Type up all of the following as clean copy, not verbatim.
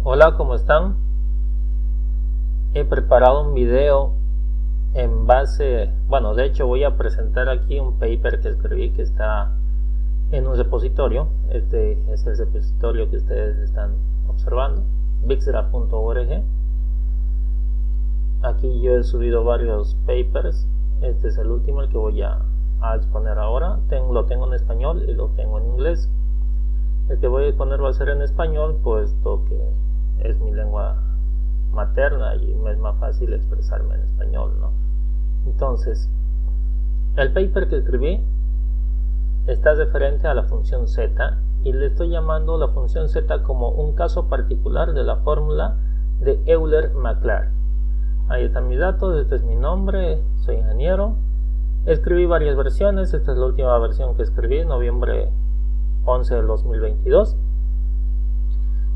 Hola, ¿cómo están? He preparado un video en base, de hecho voy a presentar aquí un paper que escribí que está en un repositorio. Este es el repositorio que ustedes están observando, bixra.org. Aquí yo he subido varios papers. Este es el último, el que voy a exponer ahora. Lo tengo en español y lo tengo en inglés. El que voy a exponer va a ser en español, puesto que es mi lengua materna y me es más fácil expresarme en español, ¿no? Entonces, el paper que escribí está referente a la función z y le estoy llamando la función z como un caso particular de la fórmula de Euler-Maclaurin. Ahí están mis datos, este es mi nombre, soy ingeniero. Escribí varias versiones, esta es la última versión que escribí, noviembre 11 del 2022.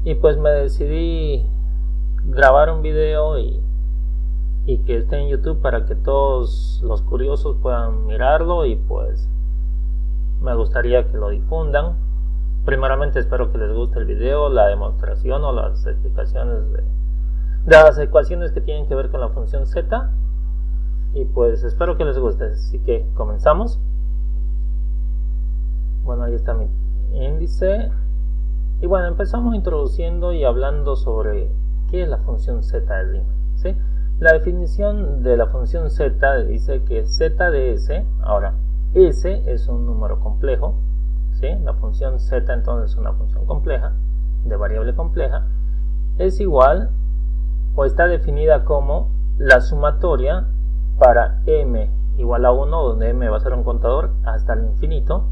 Y pues me decidí grabar un video y que esté en YouTube para que todos los curiosos puedan mirarlo, y pues me gustaría que lo difundan. Primeramente espero que les guste el video, la demostración o las explicaciones de las ecuaciones que tienen que ver con la función z, y pues espero que les guste, así que comenzamos. Bueno, ahí está mi índice. Y bueno, empezamos introduciendo y hablando sobre qué es la función z de Riemann, ¿sí? La definición de la función z dice que z de s, ahora s es un número complejo, ¿sí? La función z entonces es una función compleja, de variable compleja, es igual o está definida como la sumatoria para m igual a 1, donde m va a ser un contador hasta el infinito,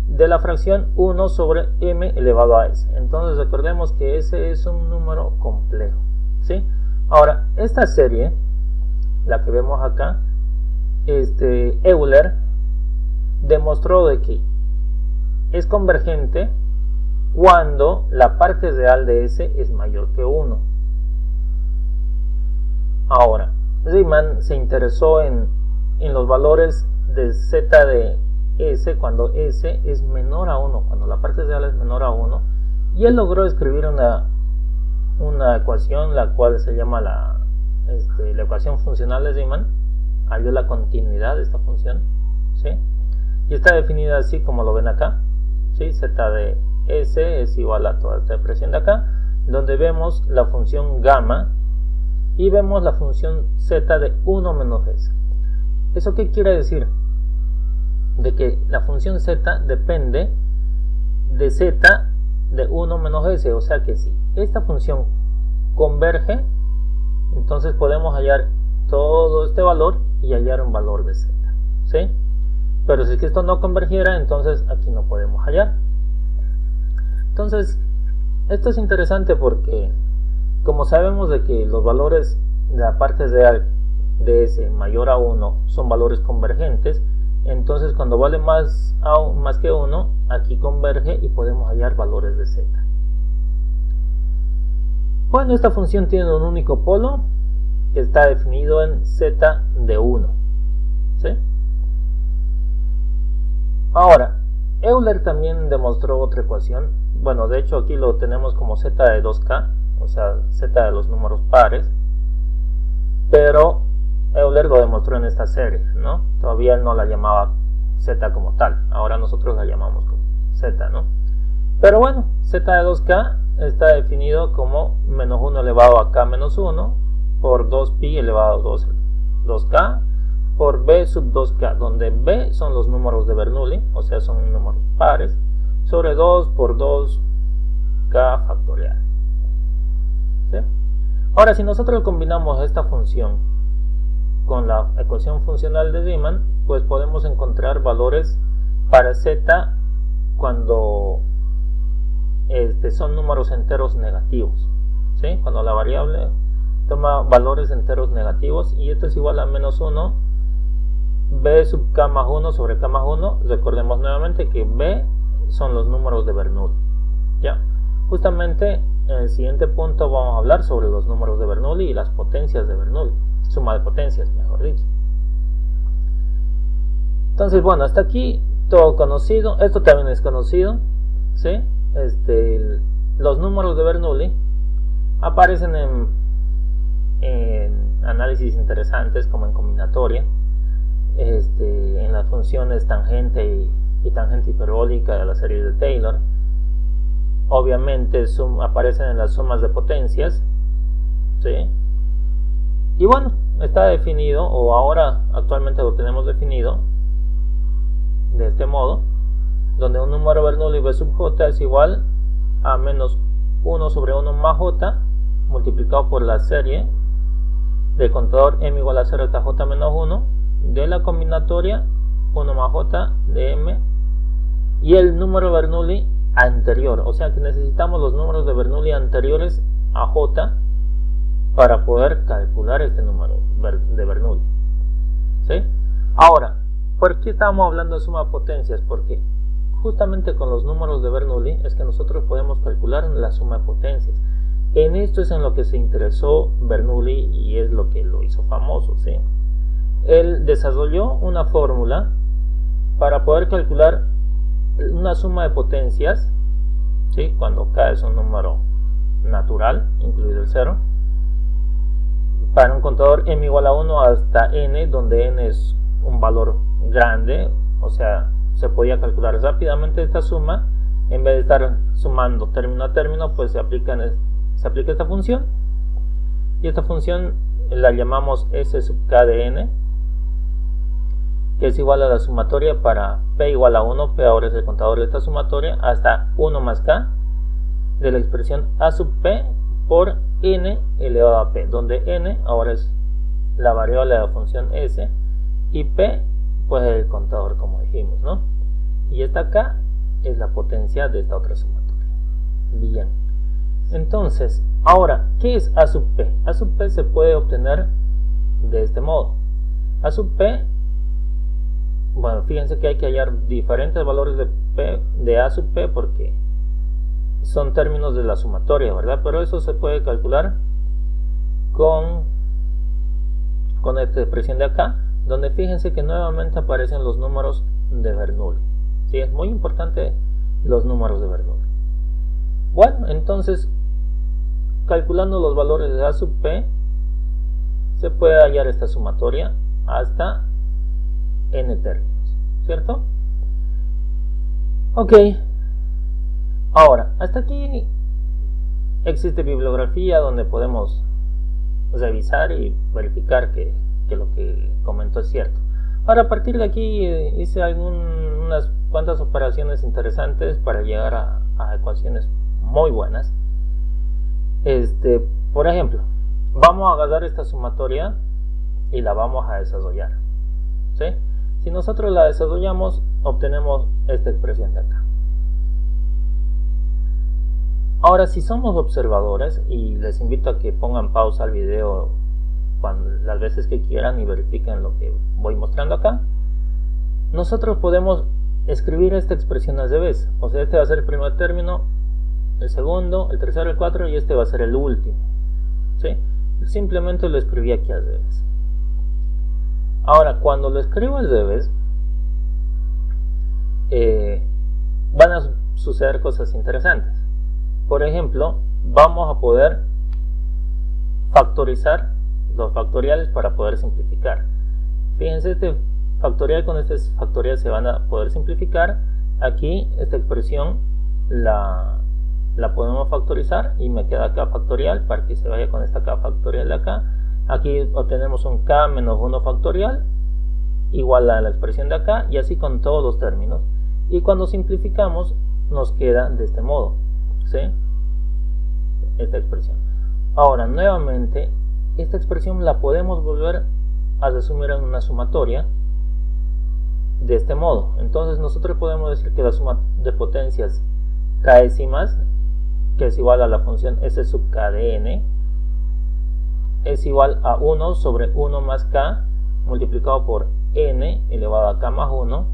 de la fracción 1 sobre m elevado a s. Entonces recordemos que s es un número complejo, ¿sí? Ahora, esta serie, la que vemos acá, Euler demostró de que es convergente cuando la parte real de s es mayor que 1. Ahora, Riemann se interesó en los valores de z de s cuando s es menor a 1, cuando la parte real es menor a 1, y él logró escribir una ecuación, la cual se llama la ecuación funcional de Riemann. Halló la continuidad de esta función, ¿sí? Y está definida así como lo ven acá, ¿sí? Z de s es igual a toda esta expresión de acá, donde vemos la función gamma y vemos la función z de 1 menos s. ¿Eso qué quiere decir? De que la función z depende de z de 1 menos s, o sea que si esta función converge, entonces podemos hallar todo este valor y hallar un valor de z, ¿sí? Pero si es que esto no convergiera, entonces aquí no podemos hallar. Entonces, esto es interesante porque, como sabemos de que los valores de la parte real de s mayor a 1 son valores convergentes, entonces cuando vale más que 1, aquí converge y podemos hallar valores de z. Bueno, esta función tiene un único polo que está definido en z de 1, ¿sí? Ahora, Euler también demostró otra ecuación. Bueno, de hecho aquí lo tenemos como z de 2k, o sea, z de los números pares, pero Euler lo demostró en esta serie, ¿no? Todavía él no la llamaba z como tal, ahora nosotros la llamamos como z, ¿no? Pero bueno, z de 2k está definido como menos 1 elevado a k menos 1 por 2pi elevado a 2k por b sub 2k, donde b son los números de Bernoulli, o sea, son números pares, sobre 2 por 2k factorial, ¿sí? Ahora, si nosotros combinamos esta función con la ecuación funcional de Riemann, pues podemos encontrar valores para z cuando son números enteros negativos, ¿sí? Cuando la variable toma valores enteros negativos, y esto es igual a menos 1 b sub k más 1 sobre k más 1. Recordemos nuevamente que b son los números de Bernoulli, ¿ya? Justamente en el siguiente punto vamos a hablar sobre los números de Bernoulli y las potencias de Bernoulli, suma de potencias, mejor dicho. Entonces, bueno, hasta aquí todo conocido. Esto también es conocido, ¿sí? Los números de Bernoulli aparecen en análisis interesantes como en combinatoria, en las funciones tangente y tangente hiperbólica de la serie de Taylor. Obviamente aparecen en las sumas de potencias, ¿sí? Y bueno, está definido, o ahora actualmente lo tenemos definido de este modo, donde un número Bernoulli v sub j es igual a menos 1 sobre 1 más j multiplicado por la serie del contador m igual a 0 hasta j menos 1 de la combinatoria 1 más j de m y el número Bernoulli anterior. O sea que necesitamos los números de Bernoulli anteriores a j para poder calcular este número de Bernoulli, ¿sí? Ahora, ¿por qué estamos hablando de suma de potencias? Porque justamente con los números de Bernoulli es que nosotros podemos calcular la suma de potencias. En esto es en lo que se interesó Bernoulli y es lo que lo hizo famoso, ¿sí? Él desarrolló una fórmula para poder calcular una suma de potencias, ¿sí? Cuando k es un número natural, incluido el 0, para un contador m igual a 1 hasta n, donde n es un valor grande, o sea, se podía calcular rápidamente esta suma. En vez de estar sumando término a término, pues se aplica esta función, y esta función la llamamos s sub k de n, que es igual a la sumatoria para p igual a 1, p ahora es el contador de esta sumatoria, hasta 1 más k de la expresión a sub p por n elevado a p, donde n ahora es la variable de la función s y p pues el contador, como dijimos, ¿no? Y esta k es la potencia de esta otra sumatoria. Bien, entonces, ahora, ¿qué es a sub p? A sub p se puede obtener de este modo. A sub p, bueno, fíjense que hay que hallar diferentes valores de a sub p porque son términos de la sumatoria, ¿verdad? Pero eso se puede calcular con esta expresión de acá, donde fíjense que nuevamente aparecen los números de Bernoulli. Sí, es muy importante los números de Bernoulli. Bueno, entonces, calculando los valores de a sub p, se puede hallar esta sumatoria hasta n términos, ¿cierto? Ok. Ahora, hasta aquí existe bibliografía donde podemos revisar y verificar que lo que comentó es cierto. Ahora, a partir de aquí hice unas cuantas operaciones interesantes para llegar a ecuaciones muy buenas. Por ejemplo, vamos a agarrar esta sumatoria y la vamos a desarrollar, ¿sí? Si nosotros la desarrollamos, obtenemos esta expresión de acá. Ahora, si somos observadores, y les invito a que pongan pausa al video las veces que quieran y verifiquen lo que voy mostrando acá, nosotros podemos escribir esta expresión al revés. O sea, este va a ser el primer término, el segundo, el tercero, el cuarto, y este va a ser el último, ¿sí? Simplemente lo escribí aquí al revés. Ahora, cuando lo escribo al revés, van a suceder cosas interesantes. Por ejemplo, vamos a poder factorizar los factoriales para poder simplificar. Fíjense, este factorial con este factorial se van a poder simplificar. Aquí esta expresión la podemos factorizar y me queda k factorial para que se vaya con esta k factorial de acá. Aquí obtenemos un k menos 1 factorial igual a la expresión de acá, y así con todos los términos. Y cuando simplificamos nos queda de este modo, ¿sí? Esta expresión. Ahora, nuevamente, esta expresión la podemos volver a resumir en una sumatoria de este modo. Entonces nosotros podemos decir que la suma de potencias k'ésimas, que es igual a la función s sub k de n, es igual a 1 sobre 1 más k multiplicado por n elevado a k más 1,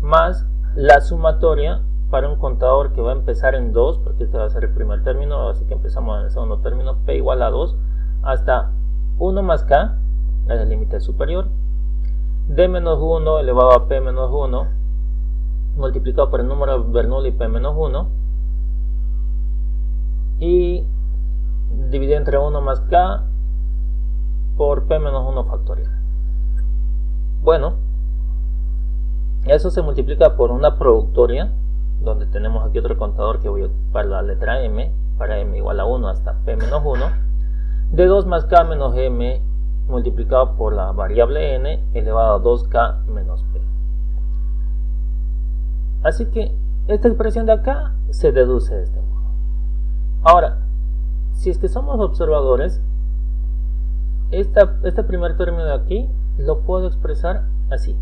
más la sumatoria para un contador que va a empezar en 2, porque este va a ser el primer término, así que empezamos en el segundo término, p igual a 2, hasta 1 más k, es el límite superior, d menos 1 elevado a p menos 1, multiplicado por el número de Bernoulli p menos 1, y dividido entre 1 más k por p menos 1 factorial. Bueno, eso se multiplica por una productoria, donde tenemos aquí otro contador que voy a ocupar la letra m, para m igual a 1 hasta p menos 1, de 2 más k menos m multiplicado por la variable n elevado a 2k menos p. Así que esta expresión de acá se deduce de este modo. Ahora, si es que somos observadores, este primer término de aquí lo puedo expresar así,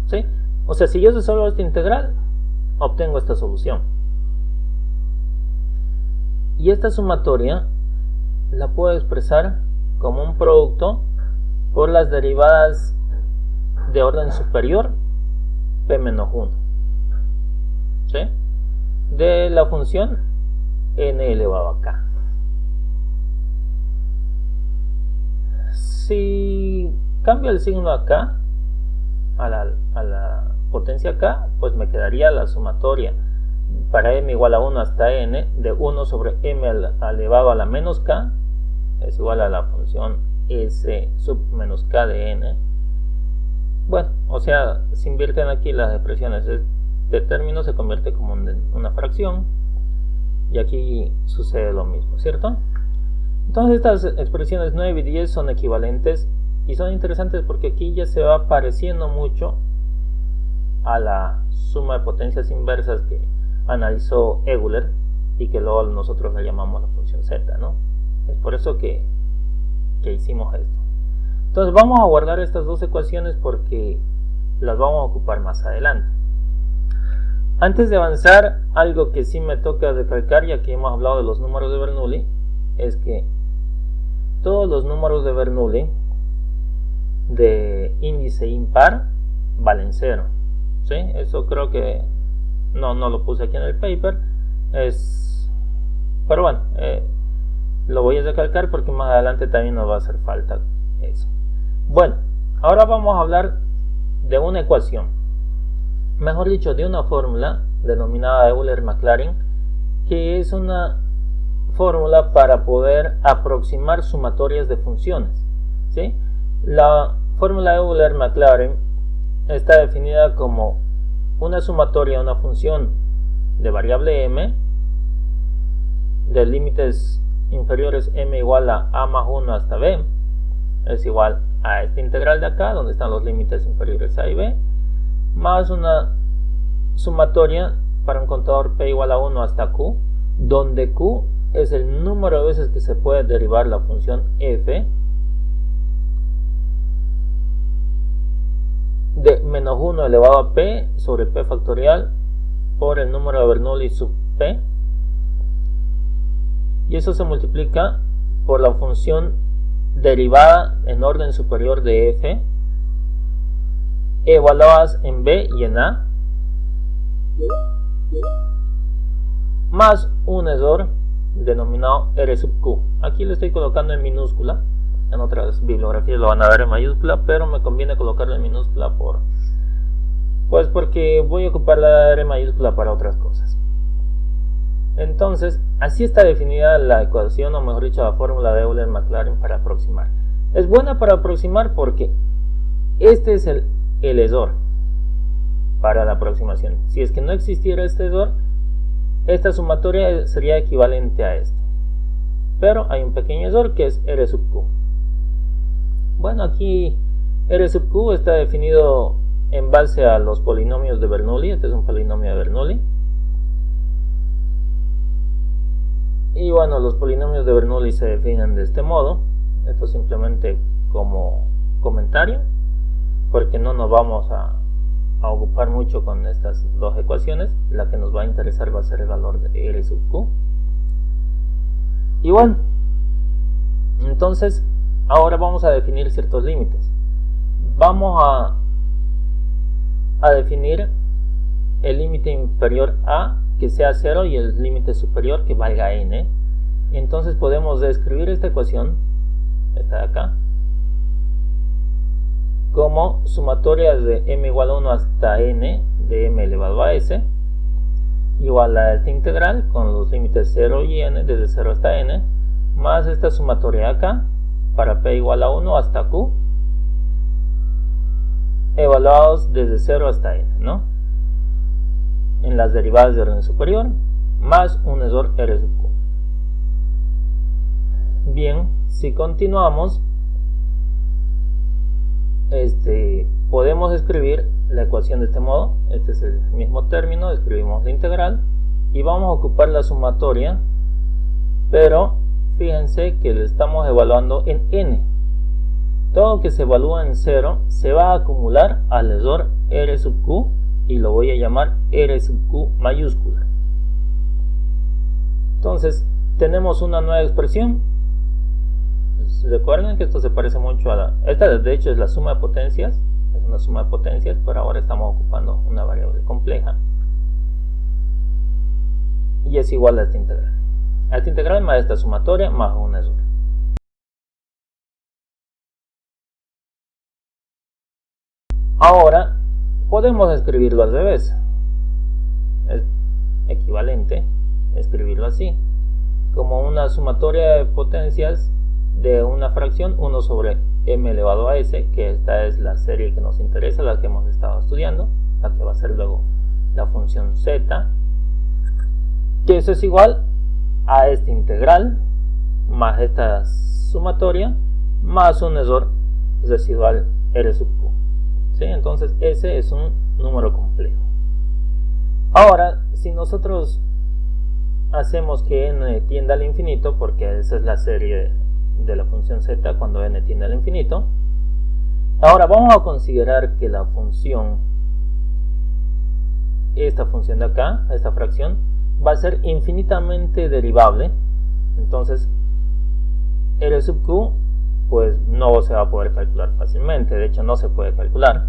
¿sí? O sea, si yo resuelvo esta integral, obtengo esta solución. Y esta sumatoria la puedo expresar como un producto por las derivadas de orden superior p menos 1, ¿sí? De la función n elevado a k. Si cambio el signo acá a la potencia k, pues me quedaría la sumatoria para m igual a 1 hasta n de 1 sobre m elevado a la menos k es igual a la función s sub menos k de n. Bueno, o sea, se invierten aquí las expresiones. Este término se convierte como una fracción y aquí sucede lo mismo, ¿cierto? Entonces estas expresiones 9 y 10 son equivalentes y son interesantes porque aquí ya se va pareciendo mucho a la suma de potencias inversas que analizó Euler y que luego nosotros le llamamos la función z, ¿no? Es por eso que hicimos esto. Entonces vamos a guardar estas dos ecuaciones porque las vamos a ocupar más adelante. Antes de avanzar, algo que sí me toca recalcar, ya que hemos hablado de los números de Bernoulli, es que todos los números de Bernoulli de índice impar valen 0, ¿sí? Eso creo que no lo puse aquí en el paper, pero bueno, lo voy a recalcar porque más adelante también nos va a hacer falta eso. Bueno, ahora vamos a hablar de una ecuación, mejor dicho, de una fórmula denominada Euler-Maclaurin, que es una fórmula para poder aproximar sumatorias de funciones, ¿sí? La fórmula Euler-Maclaurin está definida como una sumatoria de una función de variable m de límites inferiores m igual a más 1 hasta b es igual a esta integral de acá donde están los límites inferiores a y b, más una sumatoria para un contador p igual a 1 hasta q, donde q es el número de veces que se puede derivar la función f de menos 1 elevado a p sobre p factorial por el número de Bernoulli sub p, y eso se multiplica por la función derivada en orden superior de f evaluadas en b y en a, más un error denominado r sub q. Aquí lo estoy colocando en minúscula, en otras bibliografías lo van a ver en mayúscula, pero me conviene colocarlo en minúscula porque voy a ocupar la r mayúscula para otras cosas. Entonces, así está definida la ecuación, o mejor dicho, la fórmula de Euler-Maclaurin para aproximar. Es buena para aproximar porque este es el error para la aproximación. Si es que no existiera este error, esta sumatoria sería equivalente a esto. Pero hay un pequeño error que es r sub q. Bueno, aquí r sub q está definido en base a los polinomios de Bernoulli. Este es un polinomio de Bernoulli. Y bueno, los polinomios de Bernoulli se definen de este modo. Esto simplemente como comentario, porque no nos vamos a ocupar mucho con estas dos ecuaciones. La que nos va a interesar va a ser el valor de r sub q. Y bueno, entonces ahora vamos a definir ciertos límites. Vamos a definir el límite inferior a que sea 0 y el límite superior que valga n. Entonces podemos describir esta ecuación, esta de acá, como sumatorias de m igual a 1 hasta n de m elevado a s igual a esta integral con los límites 0 y n desde 0 hasta n, más esta sumatoria acá para p igual a 1 hasta q, evaluados desde 0 hasta n, ¿no? En las derivadas de orden superior, más un ESOR R sub q. Bien, si continuamos, podemos escribir la ecuación de este modo. Este es el mismo término, escribimos la integral y vamos a ocupar la sumatoria, pero fíjense que lo estamos evaluando en n. Todo lo que se evalúa en 0 se va a acumular al ESOR R sub q y lo voy a llamar R sub q mayúscula. Entonces tenemos una nueva expresión. Recuerden que esto se parece mucho a esta de hecho es la suma de potencias, es una suma de potencias, pero ahora estamos ocupando una variable compleja y es igual a esta integral. A esta integral más esta sumatoria más un ESOR. Ahora podemos escribirlo al revés. Es equivalente escribirlo así, como una sumatoria de potencias de una fracción 1 sobre m elevado a s, que esta es la serie que nos interesa, la que hemos estado estudiando, la que va a ser luego la función z, que eso es igual a esta integral más esta sumatoria más un ESOR residual R sub q. ¿Sí? Entonces ese es un número complejo. Ahora, si nosotros hacemos que n tienda al infinito, porque esa es la serie de la función z cuando n tiende al infinito, ahora vamos a considerar que la función, esta función de acá, esta fracción, va a ser infinitamente derivable. Entonces R sub q pues no se va a poder calcular fácilmente, de hecho no se puede calcular.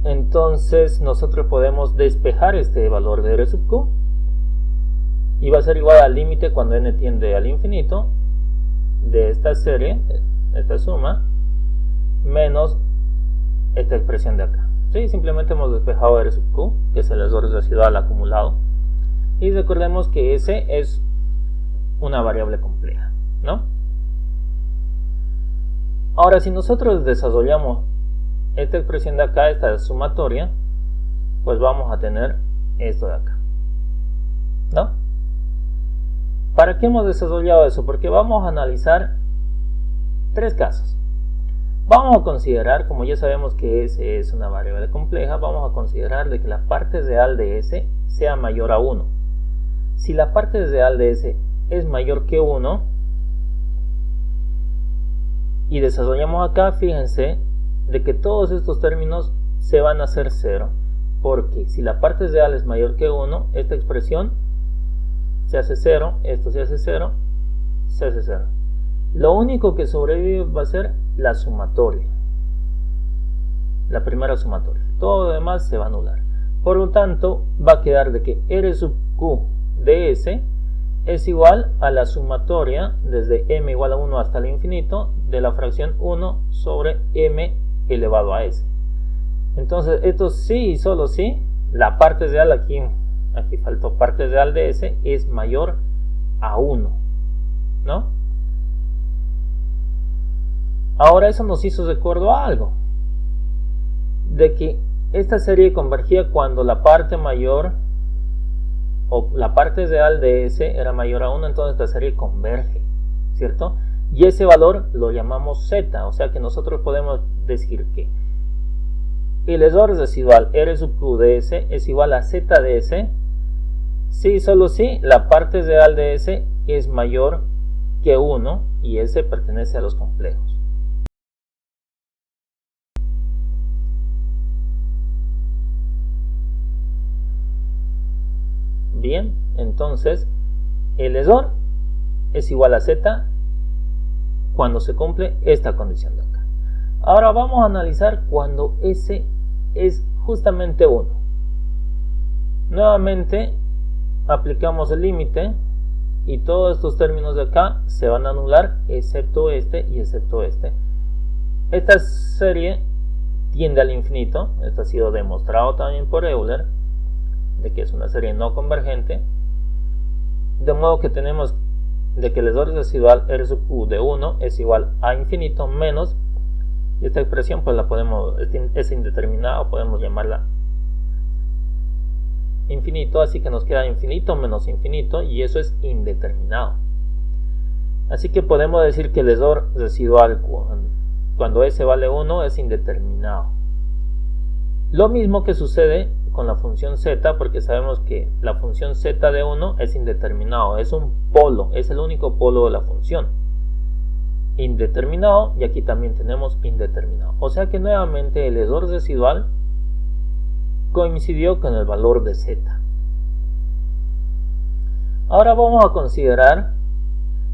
Entonces nosotros podemos despejar este valor de R sub q y va a ser igual al límite cuando n tiende al infinito de esta serie, esta suma, menos esta expresión de acá. ¿Sí? Simplemente hemos despejado R sub q, que es el ESOR residual acumulado, y recordemos que S es una variable compleja, ¿no? Ahora, si nosotros desarrollamos esta expresión de acá, esta sumatoria, pues vamos a tener esto de acá, ¿no? ¿Para qué hemos desarrollado eso? Porque vamos a analizar tres casos. Vamos a considerar, como ya sabemos que S es una variable compleja, vamos a considerar de que la parte real de S sea mayor a 1. Si la parte real de S es mayor que 1, y desarrollamos acá, fíjense de que todos estos términos se van a hacer 0, porque si la parte real es mayor que 1, esta expresión se hace 0, esto se hace 0, se hace 0. Lo único que sobrevive va a ser la sumatoria, la primera sumatoria. Todo lo demás se va a anular. Por lo tanto, va a quedar de que R sub q de S es igual a la sumatoria desde m igual a 1 hasta el infinito de la fracción 1 sobre m elevado a s. Entonces, esto sí y solo sí, la parte real aquí faltó parte real de s, es mayor a 1, ¿no? Ahora eso nos hizo recuerdo a algo, de que esta serie convergía cuando la parte mayor o la parte real de s era mayor a 1, entonces esta serie converge, ¿cierto? Y ese valor lo llamamos z, o sea que nosotros podemos decir que el ESOR residual R sub q de s es igual a z de s si solo si la parte real de s es mayor que 1 y s pertenece a los complejos. Bien, entonces el ESOR es igual a z cuando se cumple esta condición de acá. Ahora vamos a analizar cuando s es justamente 1. Nuevamente aplicamos el límite y todos estos términos de acá se van a anular excepto este y excepto este. Esta serie tiende al infinito, esto ha sido demostrado también por Euler, de que es una serie no convergente, de modo que tenemos de que el error residual R sub Q de 1 es igual a infinito menos, y esta expresión pues la podemos, es indeterminada, podemos llamarla infinito, así que nos queda infinito menos infinito, y eso es indeterminado. Así que podemos decir que el error residual cuando S vale 1 es indeterminado. Lo mismo que sucede con la función z, porque sabemos que la función z de 1 es indeterminado, es un polo, es el único polo de la función. Indeterminado, y aquí también tenemos indeterminado. O sea que nuevamente el error residual coincidió con el valor de z. Ahora vamos a considerar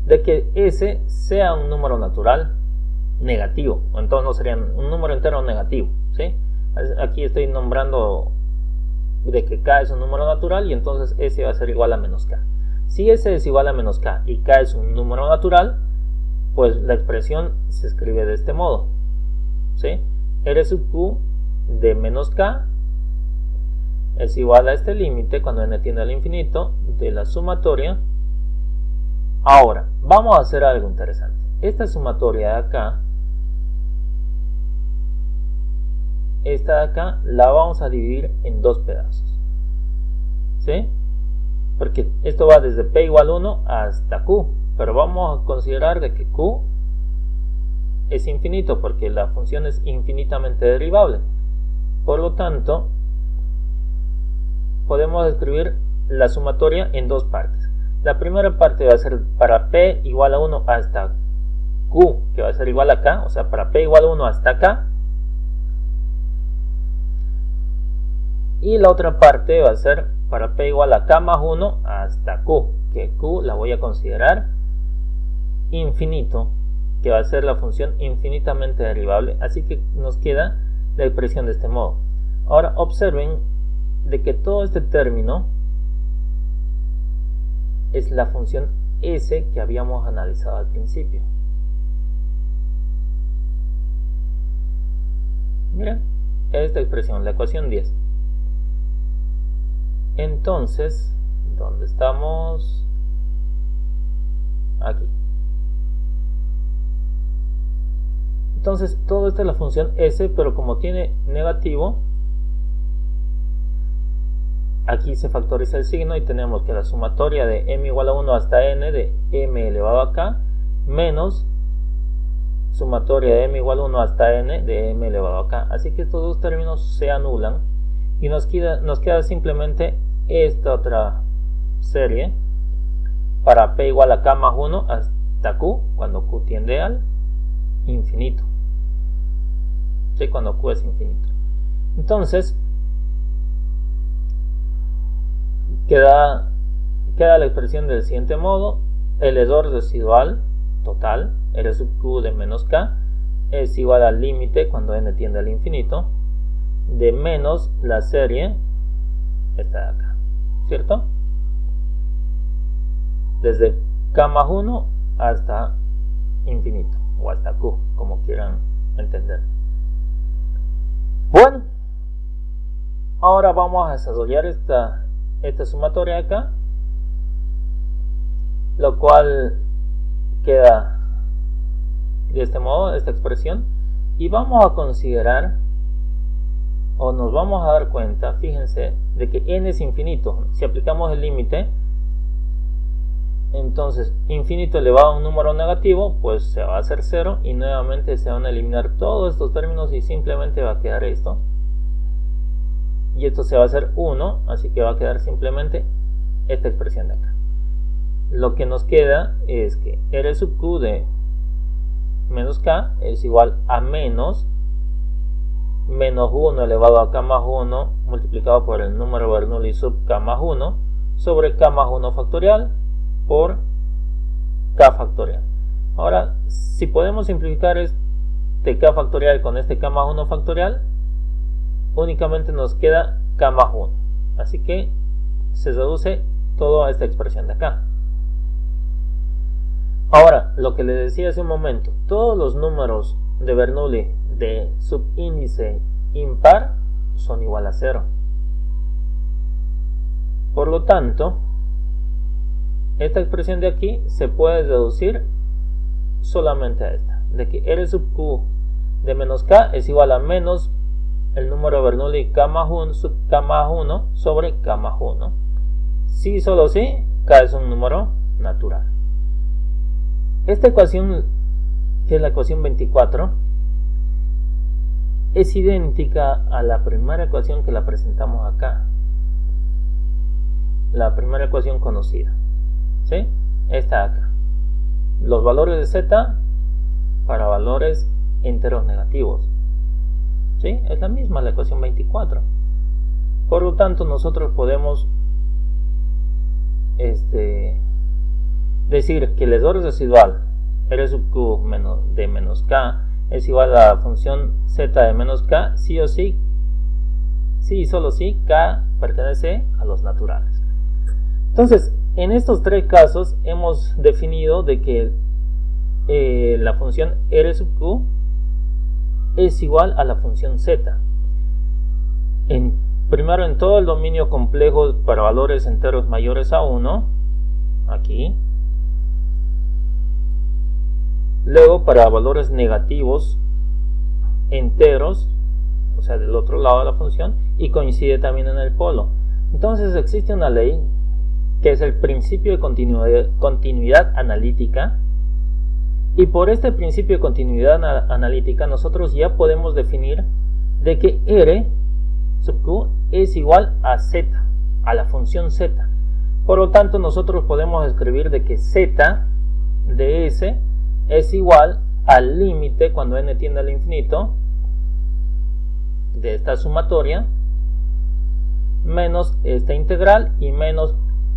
de que S sea un número natural negativo, entonces no sería un número entero negativo, ¿sí? Aquí estoy nombrando de que K es un número natural y entonces S va a ser igual a menos K. Si S es igual a menos K y K es un número natural, pues la expresión se escribe de este modo, ¿sí? R sub Q de menos K es igual a este límite cuando n tiende al infinito de la sumatoria. Ahora, vamos a hacer algo interesante. Esta sumatoria de acá, esta de acá, la vamos a dividir en dos pedazos, ¿sí? Porque esto va desde P igual 1 hasta Q, pero vamos a considerar de que Q es infinito porque la función es infinitamente derivable. Por lo tanto, podemos escribir la sumatoria en dos partes. La primera parte va a ser para P igual a 1 hasta Q, que va a ser igual a K, o sea, para P igual a 1 hasta K. Y la otra parte va a ser para P igual a K más 1 hasta Q, que Q la voy a considerar infinito, que va a ser la función infinitamente derivable. Así que nos queda la expresión de este modo. Ahora observen de que todo este término es la función S que habíamos analizado al principio. Miren, esta expresión, la ecuación 10. Entonces, ¿dónde estamos? Aquí. Entonces, todo esto es la función S, pero como tiene negativo, aquí se factoriza el signo y tenemos que la sumatoria de m igual a 1 hasta n de m elevado a k menos sumatoria de m igual a 1 hasta n de m elevado a k. Así que estos dos términos se anulan y nos queda simplemente esta otra serie para p igual a k más 1 hasta q, cuando q tiende al infinito. ¿Sí? Cuando q es infinito. Entonces, queda la expresión del siguiente modo: el error residual total, R sub Q de menos K, es igual al límite cuando n tiende al infinito de menos la serie, esta de acá, ¿cierto? Desde K más 1 hasta infinito, o hasta Q, como quieran entender. Bueno, ahora vamos a desarrollar esta sumatoria acá, lo cual queda de este modo, esta expresión, y vamos a considerar, o nos vamos a dar cuenta, fíjense, de que n es infinito. Si aplicamos el límite, entonces infinito elevado a un número negativo, pues se va a hacer 0, y nuevamente se van a eliminar todos estos términos y simplemente va a quedar esto. Y esto se va a hacer 1, así que va a quedar simplemente esta expresión de acá. Lo que nos queda es que R sub Q de menos K es igual a menos 1 elevado a K más 1 multiplicado por el número Bernoulli sub K más 1 sobre K más 1 factorial por K factorial. Ahora, si podemos simplificar este K factorial con este K más 1 factorial, únicamente nos queda K más 1. Así que se reduce todo a esta expresión de acá. Ahora, lo que les decía hace un momento, todos los números de Bernoulli de subíndice impar son igual a 0. Por lo tanto, esta expresión de aquí se puede deducir solamente a esta, de que R sub Q de menos K es igual a menos el número de Bernoulli K más 1 sub K más 1 sobre K más 1. Si solo si K es un número natural. Esta ecuación, que es la ecuación 24, es idéntica a la primera ecuación que la presentamos acá. La primera ecuación conocida, ¿sí? Esta acá. Los valores de z para valores enteros negativos, ¿sí? Es la misma, la ecuación 24. Por lo tanto, nosotros podemos decir que el error residual R sub Q de menos K es igual a la función z de menos K, sí o sí, sí y solo si K pertenece a los naturales. Entonces, en estos tres casos hemos definido de que la función R sub Q es igual a la función z. Primero en todo el dominio complejo para valores enteros mayores a 1, aquí. Luego para valores negativos enteros, o sea, del otro lado de la función, y coincide también en el polo. Entonces existe una ley que es el principio de continuidad analítica, y por este principio de continuidad analítica nosotros ya podemos definir de que R sub Q es igual a z, a la función z. Por lo tanto, nosotros podemos escribir de que z de S es igual al límite cuando n tiende al infinito de esta sumatoria menos esta integral y menos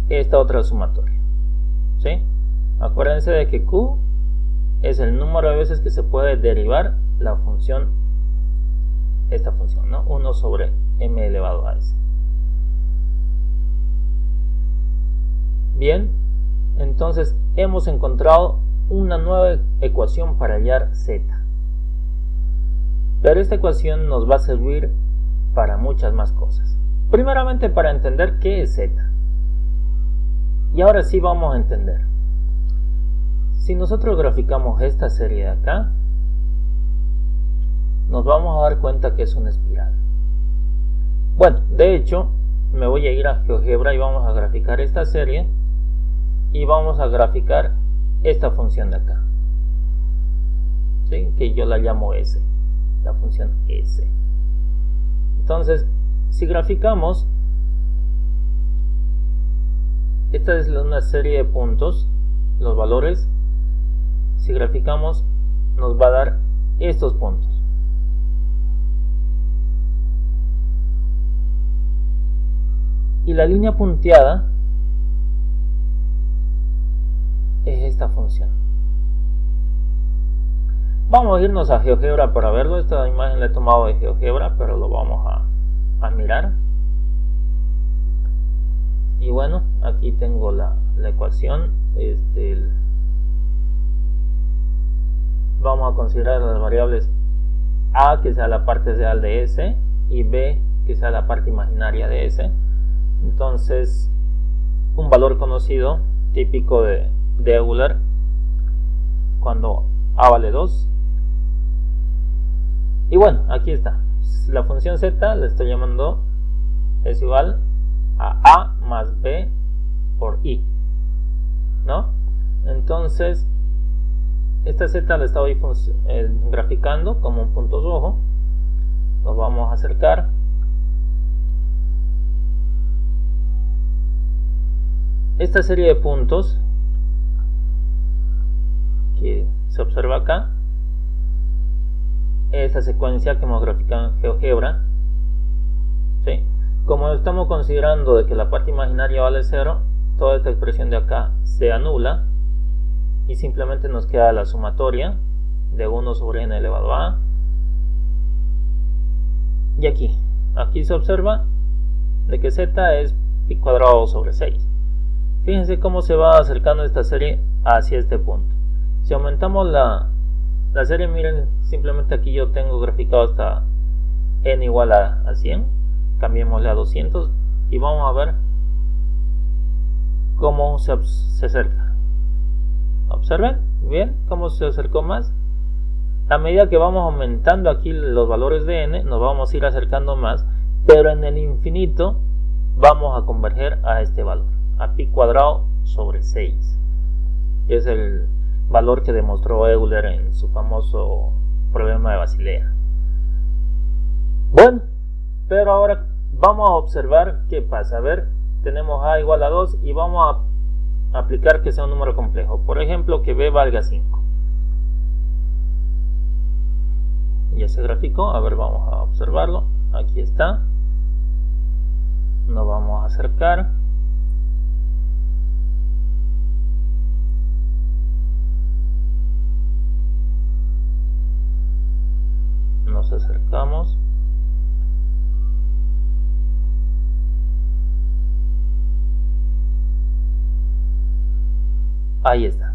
esta otra sumatoria, ¿sí? Acuérdense de que Q es el número de veces que se puede derivar la función, esta función, ¿no? 1 sobre m elevado a s. Bien, entonces hemos encontrado una nueva ecuación para hallar z. Pero esta ecuación nos va a servir para muchas más cosas. Primeramente para entender qué es z. Y ahora sí vamos a entender. Si nosotros graficamos esta serie de acá, nos vamos a dar cuenta que es una espiral. Bueno, de hecho, me voy a ir a GeoGebra y vamos a graficar esta serie y vamos a graficar esta función de acá, ¿sí? Que yo la llamo S, la función S. Entonces, si graficamos, esta es una serie de puntos, los valores, si graficamos nos va a dar estos puntos. Y la línea punteada es esta función. Vamos a irnos a GeoGebra para verlo. Esta imagen la he tomado de GeoGebra, pero lo vamos a mirar. Y bueno, aquí tengo la ecuación. Vamos a considerar las variables A, que sea la parte real de S, y B, que sea la parte imaginaria de S. Entonces, un valor conocido, típico de Euler, cuando A vale 2. Y bueno, aquí está. La función z la estoy llamando, es igual a A más B por I, ¿no? Entonces, esta z la estaba graficando como un punto rojo. Nos vamos a acercar. Esta serie de puntos que se observa acá, esta secuencia que hemos graficado en GeoGebra, ¿sí? Como estamos considerando de que la parte imaginaria vale 0, toda esta expresión de acá se anula y simplemente nos queda la sumatoria de 1 sobre n elevado a a. Y aquí se observa de que z es pi cuadrado sobre 6. Fíjense cómo se va acercando esta serie hacia este punto. Si aumentamos la serie, miren, simplemente aquí yo tengo graficado hasta n igual a 100. Cambiémosle a 200 y vamos a ver cómo se acerca. Observen bien cómo se acercó más. A medida que vamos aumentando aquí los valores de n, nos vamos a ir acercando más, pero en el infinito vamos a converger a este valor, a pi cuadrado sobre 6, que es el valor que demostró Euler en su famoso problema de Basilea. Bueno, pero ahora vamos a observar qué pasa. A ver, tenemos a igual a 2 y vamos a aplicar que sea un número complejo. Por ejemplo, que b valga 5. Ya se graficó. A ver, vamos a observarlo. Aquí está. Nos vamos a acercar. Nos acercamos. Ahí está.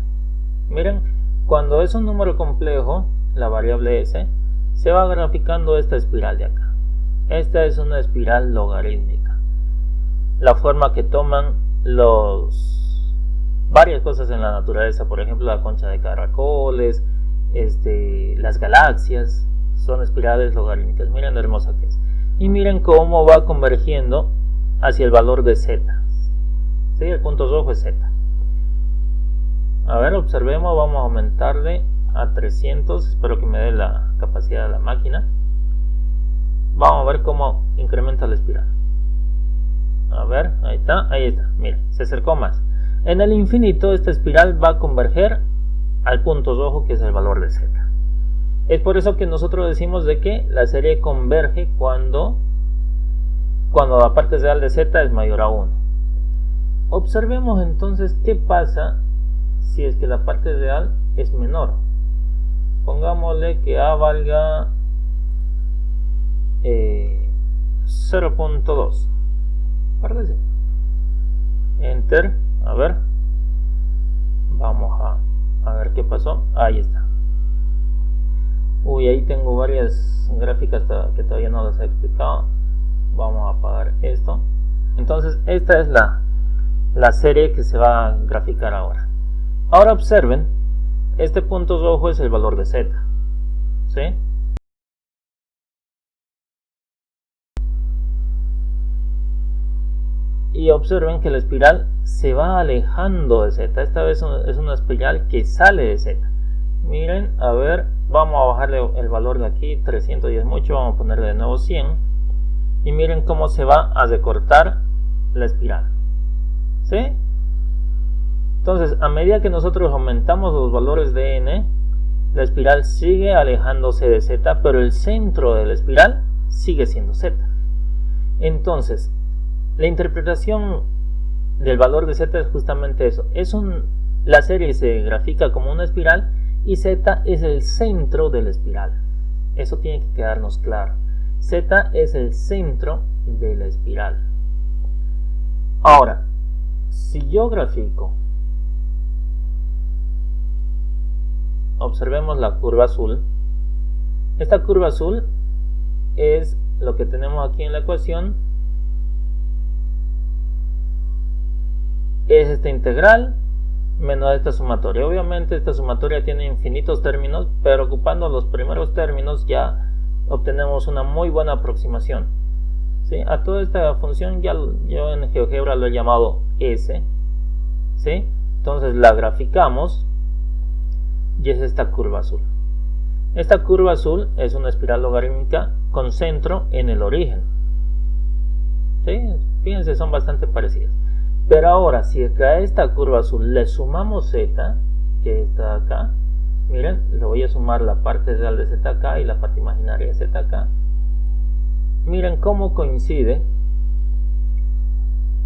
Miren, cuando es un número complejo, la variable s, se va graficando esta espiral de acá. Esta es una espiral logarítmica. La forma que toman varias cosas en la naturaleza, por ejemplo la concha de caracoles, las galaxias, son espirales logarítmicas. Miren lo hermosa que es. Y miren cómo va convergiendo hacia el valor de z. ¿Sí? El punto rojo es z. A ver, observemos, vamos a aumentarle a 300, espero que me dé la capacidad de la máquina. Vamos a ver cómo incrementa la espiral. A ver, ahí está, miren, se acercó más. En el infinito esta espiral va a converger al punto rojo, que es el valor de z. Es por eso que nosotros decimos de que la serie converge cuando la parte real de z es mayor a 1. Observemos entonces qué pasa si es que la parte real es menor. Pongámosle que a valga 0.2. Parece. Enter. A ver. Vamos a ver qué pasó. Ahí está. Uy, ahí tengo varias gráficas que todavía no las he explicado. Vamos a apagar esto. Entonces esta es la serie que se va a graficar ahora. Ahora observen, este punto rojo es el valor de z, ¿sí? Y observen que la espiral se va alejando de z. Esta vez es una espiral que sale de z. Miren, a ver, vamos a bajarle el valor de aquí, 310 mucho, vamos a ponerle de nuevo 100. Y miren cómo se va a recortar la espiral, ¿sí? Entonces, a medida que nosotros aumentamos los valores de n, la espiral sigue alejándose de z, pero el centro de la espiral sigue siendo z. Entonces, la interpretación del valor de z es justamente eso. La serie se grafica como una espiral y z es el centro de la espiral. Eso tiene que quedarnos claro. Z es el centro de la espiral. Ahora, si yo grafico, observemos la curva azul. Esta curva azul es lo que tenemos aquí en la ecuación. Es esta integral menos esta sumatoria. Obviamente esta sumatoria tiene infinitos términos, pero ocupando los primeros términos ya obtenemos una muy buena aproximación. ¿Sí? A toda esta función yo en GeoGebra lo he llamado S. ¿Sí? Entonces la graficamos y es esta curva azul. Esta curva azul es una espiral logarítmica con centro en el origen. ¿Sí? Fíjense, son bastante parecidas. Pero ahora, si a esta curva azul le sumamos z, que está acá, miren, le voy a sumar la parte real de z acá y la parte imaginaria de z acá. Miren cómo coincide.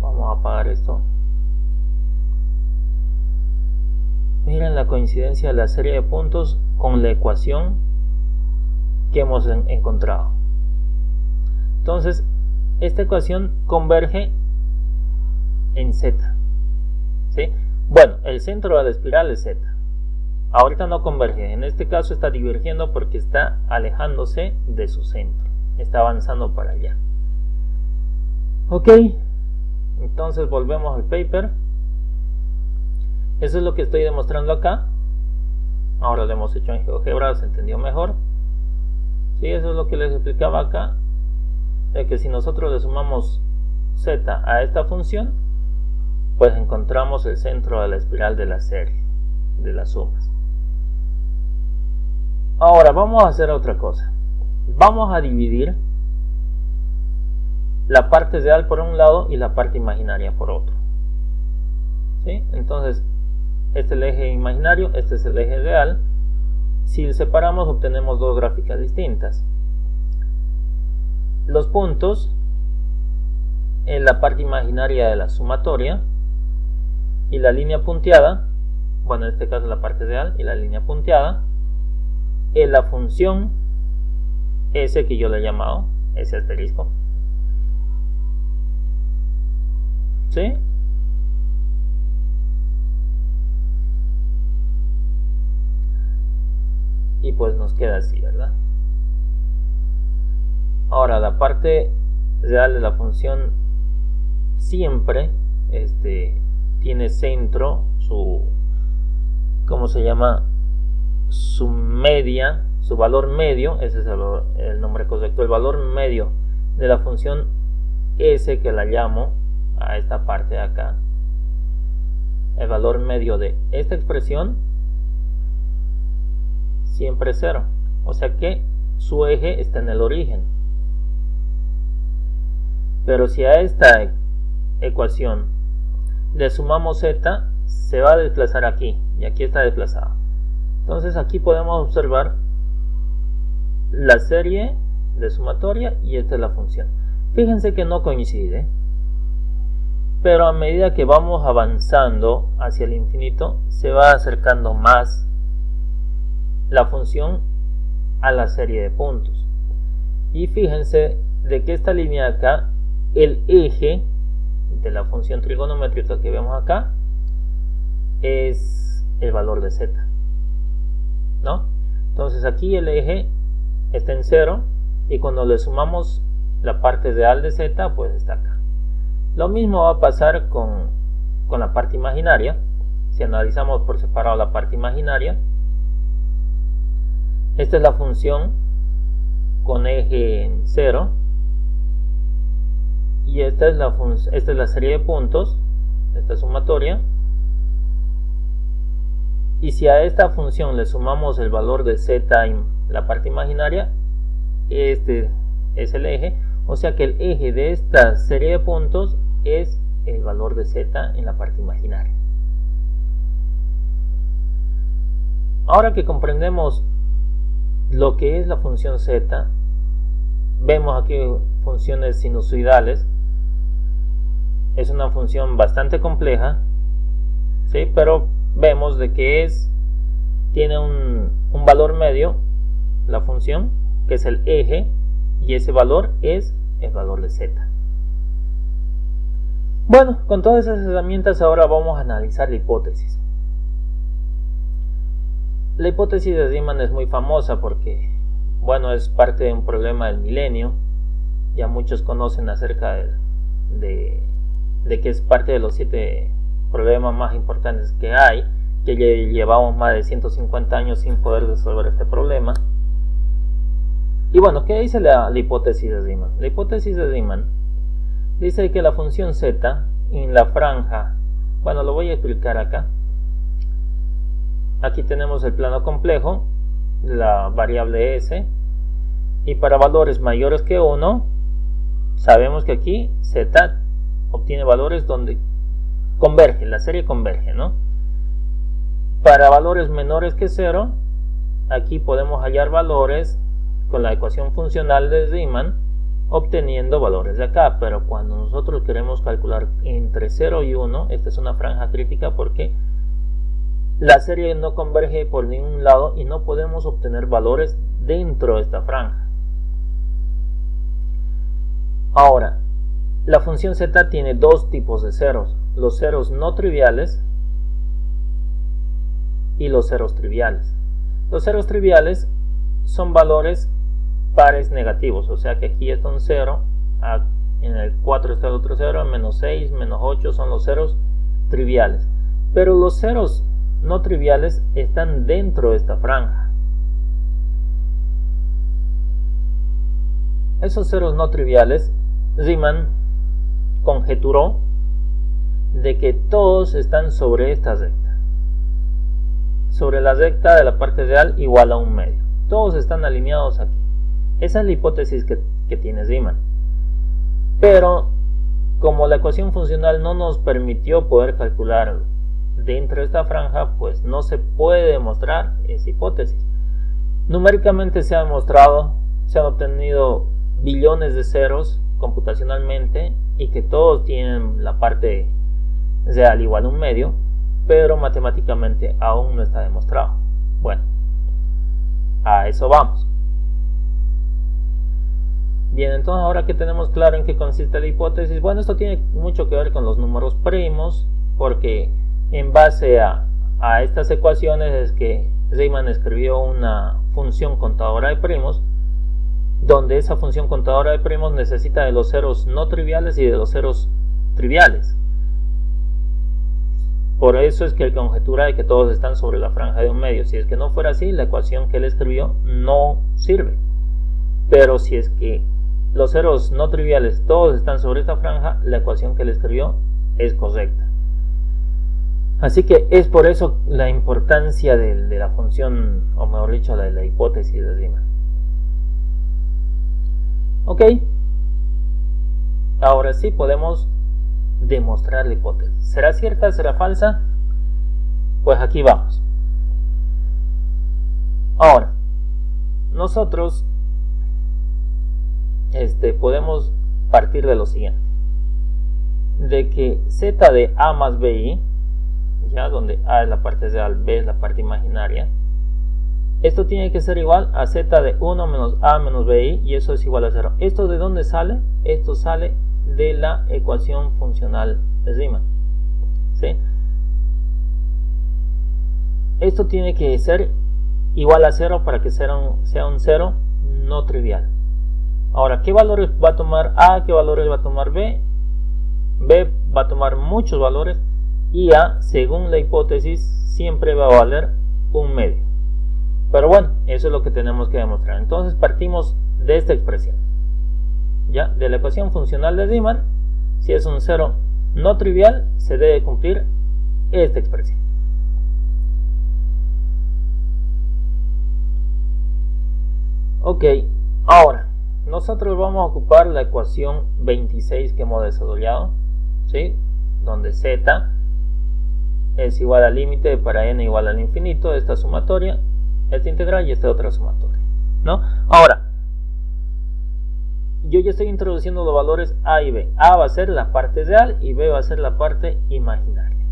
Vamos a apagar esto. Miren la coincidencia de la serie de puntos con la ecuación que hemos encontrado. Entonces, esta ecuación converge en z. ¿Sí? Bueno, el centro de la espiral es z. Ahorita no converge, en este caso está divergiendo porque está alejándose de su centro. Está avanzando para allá. Ok, entonces volvemos al paper. Eso es lo que estoy demostrando acá. Ahora lo hemos hecho en GeoGebra, se entendió mejor. Sí, eso es lo que les explicaba acá, de que si nosotros le sumamos z a esta función, pues encontramos el centro de la espiral de la serie, de las sumas. Ahora vamos a hacer otra cosa. Vamos a dividir la parte real por un lado y la parte imaginaria por otro. ¿Sí? Entonces, este es el eje imaginario, este es el eje real. Si separamos, obtenemos dos gráficas distintas. Los puntos en la parte imaginaria de la sumatoria y la línea punteada, bueno, en este caso la parte real y la línea punteada, en la función S que yo le he llamado, ese asterisco. ¿Sí? Y pues nos queda así, ¿verdad? Ahora la parte real de la función siempre tiene centro su, ¿cómo se llama? Su media, su valor medio, ese es el nombre correcto, el valor medio de la función S, que la llamo a esta parte de acá, el valor medio de esta expresión siempre es 0, o sea que su eje está en el origen. Pero si a esta ecuación le sumamos z, se va a desplazar aquí, y aquí está desplazado. Entonces aquí podemos observar la serie de sumatoria y esta es la función. Fíjense que no coincide, pero a medida que vamos avanzando hacia el infinito, se va acercando más la función a la serie de puntos. Y fíjense de que esta línea de acá, el eje de la función trigonométrica que vemos acá, es el valor de z, ¿no? Entonces aquí el eje está en 0 y cuando le sumamos la parte real de z, pues está acá. Lo mismo va a pasar con la parte imaginaria. Si analizamos por separado la parte imaginaria, esta es la función con eje en 0 y esta es la serie de puntos, esta sumatoria. Y si a esta función le sumamos el valor de z en la parte imaginaria, este es el eje, o sea que el eje de esta serie de puntos es el valor de z en la parte imaginaria. Ahora que comprendemos lo que es la función z, vemos aquí funciones sinusoidales. Es una función bastante compleja, ¿sí? Pero vemos de que tiene un valor medio, la función, que es el eje, y ese valor es el valor de z. Bueno, con todas esas herramientas ahora vamos a analizar la hipótesis. La hipótesis de Riemann es muy famosa porque, bueno, es parte de un problema del milenio. Ya muchos conocen acerca de que es parte de los 7 problemas más importantes que hay, que llevamos más de 150 años sin poder resolver este problema. Y bueno, ¿qué dice la hipótesis de Riemann? La hipótesis de Riemann dice que la función z en la franja, bueno, lo voy a explicar acá. Aquí tenemos el plano complejo, la variable s, y para valores mayores que 1, sabemos que aquí z obtiene valores donde converge, la serie converge, ¿no? Para valores menores que 0, aquí podemos hallar valores con la ecuación funcional de Riemann, obteniendo valores de acá. Pero cuando nosotros queremos calcular entre 0 y 1, esta es una franja crítica porque la serie no converge por ningún lado y no podemos obtener valores dentro de esta franja. Ahora, la función z tiene dos tipos de ceros: los ceros no triviales y los ceros triviales. Los ceros triviales son valores pares negativos, o sea que aquí está un 0, en el 4 está el otro 0, menos 6, menos 8 son los ceros triviales. pero los ceros no triviales están dentro de esta franja. Esos ceros no triviales, Riemann conjeturó de que todos están sobre esta recta, sobre la recta de la parte real igual a 1/2. Todos están alineados aquí. Esa es la hipótesis que tiene Riemann. Pero como la ecuación funcional no nos permitió poder calcular dentro de esta franja, pues no se puede demostrar esa hipótesis. Numéricamente se ha demostrado, se han obtenido billones de ceros computacionalmente y que todos tienen la parte real igual a 1/2, pero matemáticamente aún no está demostrado. Bueno, a eso vamos. Bien, entonces ahora que tenemos claro en qué consiste la hipótesis, bueno, esto tiene mucho que ver con los números primos, porque en base a estas ecuaciones es que Riemann escribió una función contadora de primos, donde esa función contadora de primos necesita de los ceros no triviales y de los ceros triviales. Por eso es que él conjetura de que todos están sobre la franja de 1/2. Si es que no fuera así, la ecuación que él escribió no sirve. Pero si es que los ceros no triviales todos están sobre esta franja, la ecuación que él escribió es correcta. Así que es por eso la importancia de la función, o mejor dicho, de la hipótesis de Riemann. Ok, ahora sí podemos demostrar la hipótesis. ¿Será cierta? ¿Será falsa? Pues aquí vamos. Ahora, nosotros podemos partir de lo siguiente, de que z de a más bi, ya donde a es la parte real, b es la parte imaginaria, esto tiene que ser igual a z de 1 menos a menos bi, y eso es igual a 0. ¿Esto de dónde sale? Esto sale de la ecuación funcional de Riemann, ¿sí? Esto tiene que ser igual a 0 para que sea un 0 no trivial. Ahora, ¿qué valores va a tomar A? ¿Qué valores va a tomar B? B va a tomar muchos valores y A, según la hipótesis, siempre va a valer 1/2. Pero bueno, eso es lo que tenemos que demostrar. Entonces partimos de esta expresión, ¿ya? De la ecuación funcional de Riemann. Si es un 0 no trivial, se debe cumplir esta expresión. Ok, ahora nosotros vamos a ocupar la ecuación 26 que hemos desarrollado, ¿sí? Donde z es igual al límite para n igual al infinito de esta sumatoria, esta integral y esta otra sumatoria, ¿no? Ahora, yo ya estoy introduciendo los valores a y b. A va a ser la parte real y b va a ser la parte imaginaria.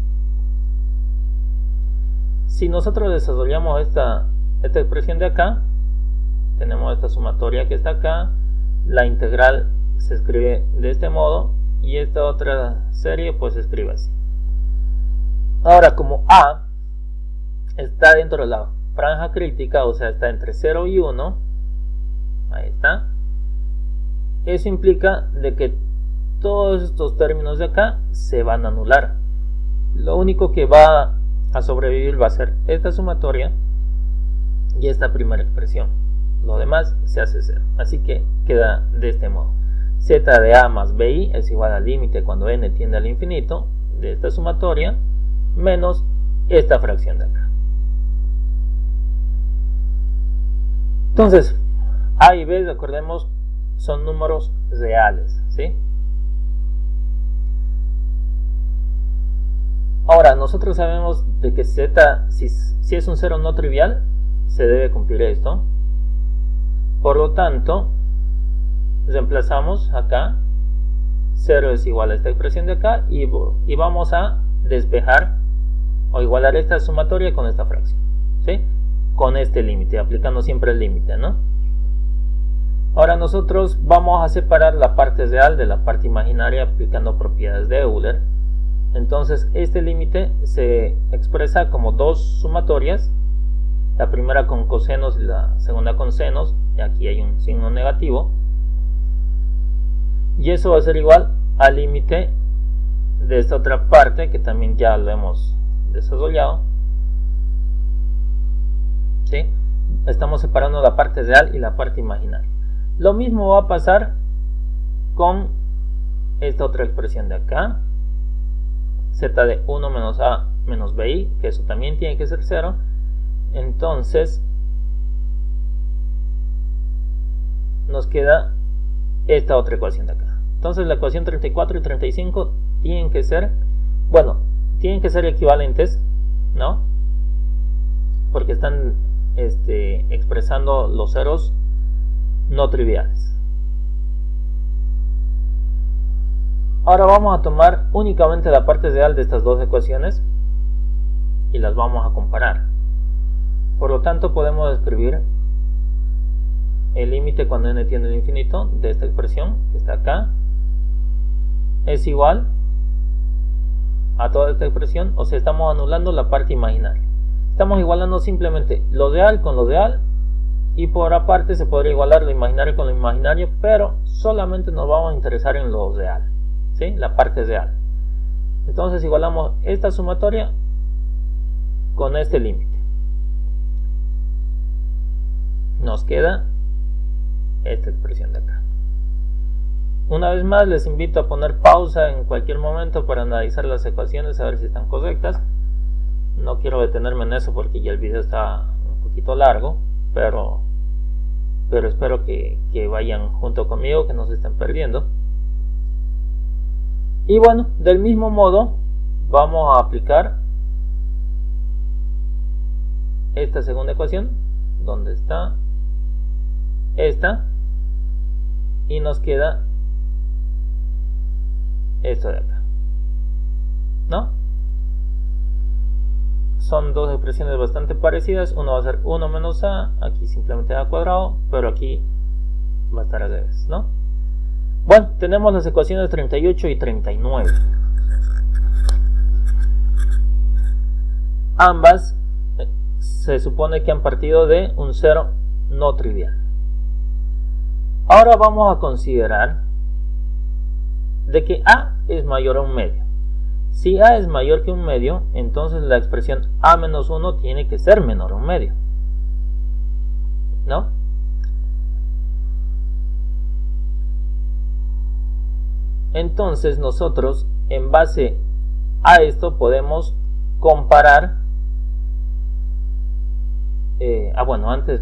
Si nosotros desarrollamos esta expresión de acá, tenemos esta sumatoria que está acá, la integral se escribe de este modo y esta otra serie pues se escribe así. Ahora, como a está dentro de la franja crítica, o sea está entre 0 y 1, ahí está, eso implica de que todos estos términos de acá se van a anular. Lo único que va a sobrevivir va a ser esta sumatoria y esta primera expresión. Lo demás se hace 0. Así que queda de este modo. Z de a más bi es igual al límite cuando n tiende al infinito de esta sumatoria menos esta fracción de acá. Entonces, a y b, recordemos, son números reales, ¿sí? Ahora, nosotros sabemos de que z, si es un 0 no trivial, se debe cumplir esto. Por lo tanto, reemplazamos acá, 0 es igual a esta expresión de acá, y vamos a despejar o igualar esta sumatoria con esta fracción, ¿sí? Con este límite, aplicando siempre el límite, ¿no? Ahora nosotros vamos a separar la parte real de la parte imaginaria aplicando propiedades de Euler. Entonces este límite se expresa como dos sumatorias, la primera con cosenos y la segunda con senos, y aquí hay un signo negativo, y eso va a ser igual al límite de esta otra parte que también ya lo hemos desarrollado, ¿sí? Estamos separando la parte real y la parte imaginaria. Lo mismo va a pasar con esta otra expresión de acá, z de 1 menos a menos bi, que eso también tiene que ser 0. Entonces nos queda esta otra ecuación de acá. Entonces la ecuación 34 y 35 tienen que ser, bueno, tienen que ser equivalentes, ¿no? Porque están expresando los ceros no triviales. Ahora vamos a tomar únicamente la parte real de estas dos ecuaciones y las vamos a comparar. Por lo tanto, podemos escribir el límite cuando n tiende al infinito de esta expresión que está acá es igual a toda esta expresión, o sea, estamos anulando la parte imaginaria. Estamos igualando simplemente lo real con lo real, y por aparte se podría igualar lo imaginario con lo imaginario, pero solamente nos vamos a interesar en lo real, ¿sí? La parte real. Entonces igualamos esta sumatoria con este límite. Nos queda esta expresión de acá. Una vez más les invito a poner pausa en cualquier momento para analizar las ecuaciones, a ver si están correctas. No quiero detenerme en eso porque ya el video está un poquito largo, pero espero que vayan junto conmigo, que no se estén perdiendo. Y bueno, del mismo modo vamos a aplicar esta segunda ecuación, donde está esta, y nos queda esto de acá, ¿no? Son dos expresiones bastante parecidas. Uno va a ser 1 menos a, aquí simplemente a cuadrado, pero aquí va a estar al revés, ¿no? Bueno, tenemos las ecuaciones 38 y 39. Ambas se supone que han partido de un cero no trivial. Ahora vamos a considerar de que a es mayor a un medio. Si a es mayor que un medio, entonces la expresión a menos 1 tiene que ser menor a un medio, ¿no? Entonces nosotros, en base a esto, podemos comparar. Bueno, antes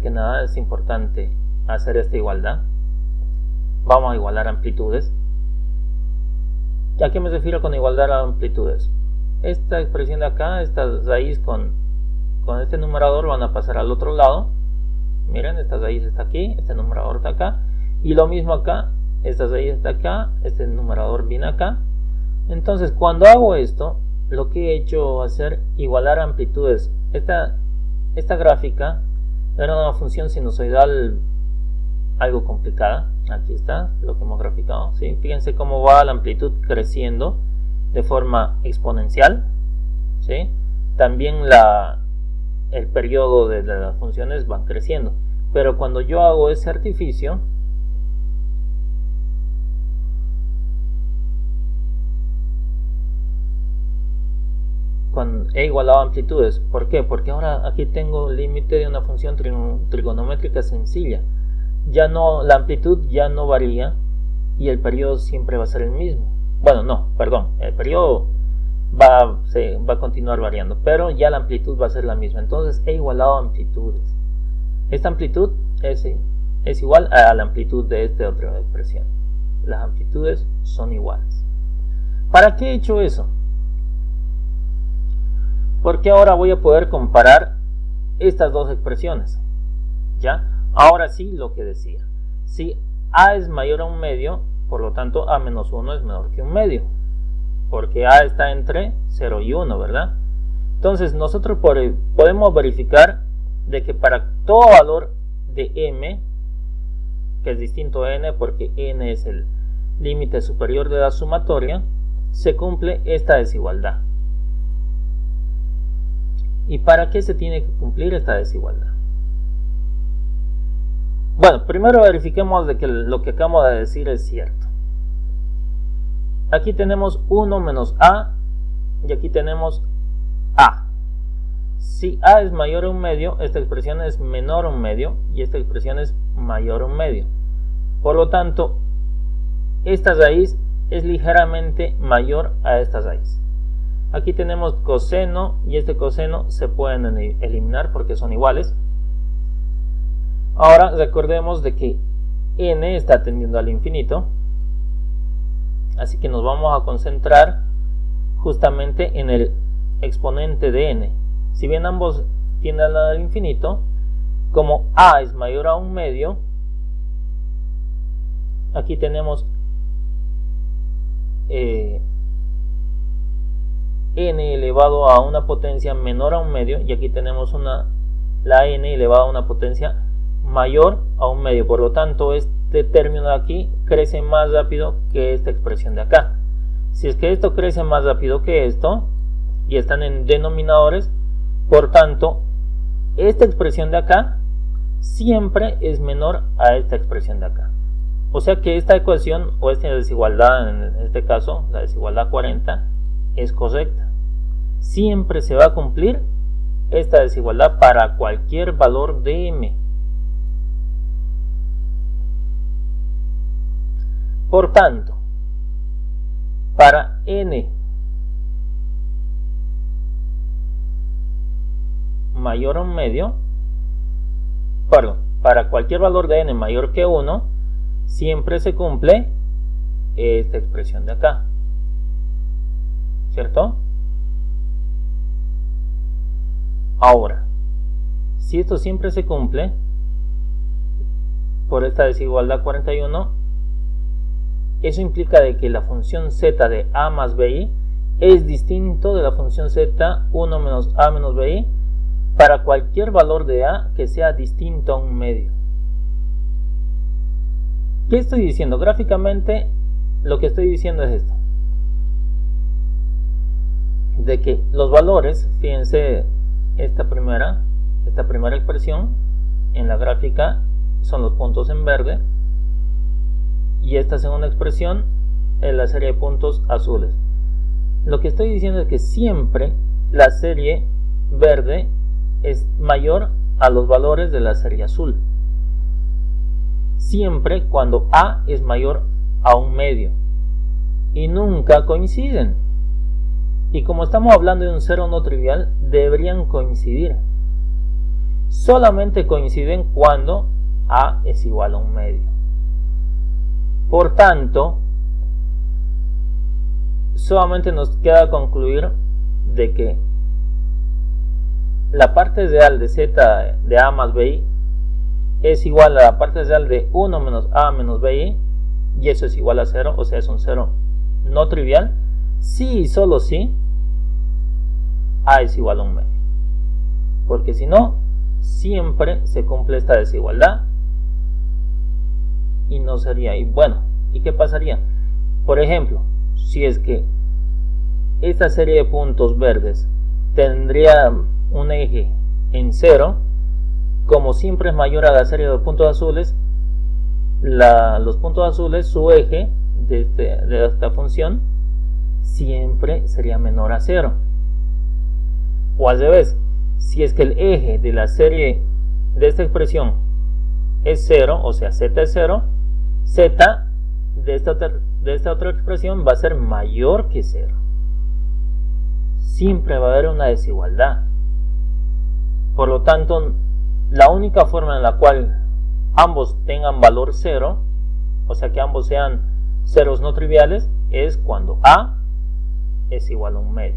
que nada es importante hacer esta igualdad. Vamos a igualar amplitudes. ¿A qué me refiero con igualdad a amplitudes? Esta expresión de acá, esta raíz con este numerador van a pasar al otro lado. Miren, esta raíz está aquí, este numerador está acá. Y lo mismo acá, esta raíz está acá, este numerador viene acá. Entonces, cuando hago esto, lo que he hecho va a ser igualar amplitudes. Esta gráfica era una función sinusoidal algo complicada. Aquí está lo que hemos graficado, ¿sí? Fíjense cómo va la amplitud creciendo de forma exponencial, ¿sí? También el periodo de las funciones van creciendo. Pero cuando yo hago ese artificio, cuando he igualado amplitudes, ¿por qué? Porque ahora aquí tengo un límite de una función trigonométrica sencilla. Ya no, la amplitud ya no varía y el periodo siempre va a ser el mismo. Bueno, no, perdón, el periodo va a continuar variando, pero ya la amplitud va a ser la misma. Entonces he igualado amplitudes. Esta amplitud es igual a la amplitud de esta otra expresión. Las amplitudes son iguales. ¿Para qué he hecho eso? Porque ahora voy a poder comparar estas dos expresiones, ¿ya? Ahora sí, lo que decía, si a es mayor a un medio, por lo tanto a menos 1 es menor que un medio, porque a está entre 0 y 1, ¿verdad? Entonces nosotros podemos verificar de que para todo valor de m, que es distinto a n porque n es el límite superior de la sumatoria, se cumple esta desigualdad. ¿Y para qué se tiene que cumplir esta desigualdad? Bueno, primero verifiquemos de que lo que acabo de decir es cierto. Aquí tenemos 1 menos a y aquí tenemos Si A es mayor a 1/2, esta expresión es menor a 1/2 y esta expresión es mayor a 1/2. Por lo tanto, esta raíz es ligeramente mayor a esta raíz. Aquí tenemos coseno y este coseno se pueden eliminar porque son iguales. Ahora recordemos de que n está tendiendo al infinito, así que nos vamos a concentrar justamente en el exponente de n. Si bien ambos tienden al infinito, como a es mayor a 1/2, aquí tenemos n elevado a una potencia menor a 1/2 y aquí tenemos la n elevada a una potencia mayor a 1/2. Por lo tanto, este término de aquí crece más rápido que esta expresión de acá. Si es que esto crece más rápido que esto y están en denominadores, por tanto, esta expresión de acá siempre es menor a esta expresión de acá. O sea que esta ecuación o esta desigualdad, en este caso la desigualdad 40, es correcta. Siempre se va a cumplir esta desigualdad para cualquier valor de m. Por tanto, para n mayor a 1/2, perdón, para cualquier valor de n mayor que 1, siempre se cumple esta expresión de acá, ¿cierto? Ahora, si esto siempre se cumple por esta desigualdad 41, eso implica de que la función z de a más bi es distinto de la función z 1 menos a menos bi para cualquier valor de a que sea distinto a 1/2. ¿Qué estoy diciendo? Gráficamente lo que estoy diciendo es esto: de que los valores, fíjense, esta primera expresión en la gráfica son los puntos en verde y esta segunda expresión es la serie de puntos azules. Lo que estoy diciendo es que siempre la serie verde es mayor a los valores de la serie azul, siempre cuando a es mayor a 1/2, y nunca coinciden. Y como estamos hablando de un cero no trivial, deberían coincidir. Solamente coinciden cuando a es igual a 1/2. Por tanto, solamente nos queda concluir de que la parte real de z de a más bi es igual a la parte real de 1 menos a menos bi, y eso es igual a 0, o sea, es un cero no trivial, si y solo si a es igual a 1/2. Porque si no, siempre se cumple esta desigualdad y no sería. Y bueno, ¿y qué pasaría? Por ejemplo, si es que esta serie de puntos verdes tendría un eje en 0, como siempre es mayor a la serie de puntos azules, los puntos azules, su eje de esta función siempre sería menor a 0. O al revés, si es que el eje de la serie de esta expresión es 0, o sea z es 0, z de esta otra expresión va a ser mayor que 0. Siempre va a haber una desigualdad. Por lo tanto, la única forma en la cual ambos tengan valor 0, o sea que ambos sean ceros no triviales, es cuando a es igual a 1/2.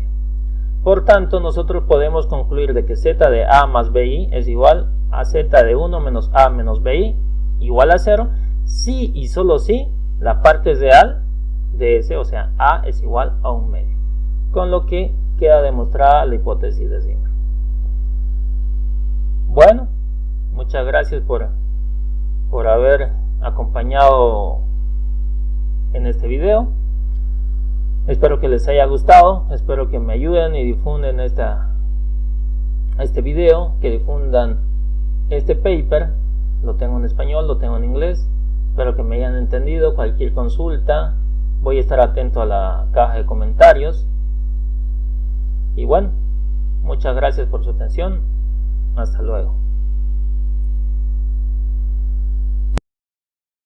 Por tanto, nosotros podemos concluir de que z de a más bi es igual a z de 1 menos a menos bi igual a 0, si y solo si la parte real de ese, o sea, a es igual a 1/2. Con lo que queda demostrada la hipótesis de Riemann. Bueno, muchas gracias por haber acompañado en este video. Espero que les haya gustado, espero que me ayuden y difunden este video, que difundan este paper. Lo tengo en español, lo tengo en inglés. Espero que me hayan entendido. Cualquier consulta, voy a estar atento a la caja de comentarios. Y bueno, Muchas gracias por su atención. Hasta luego.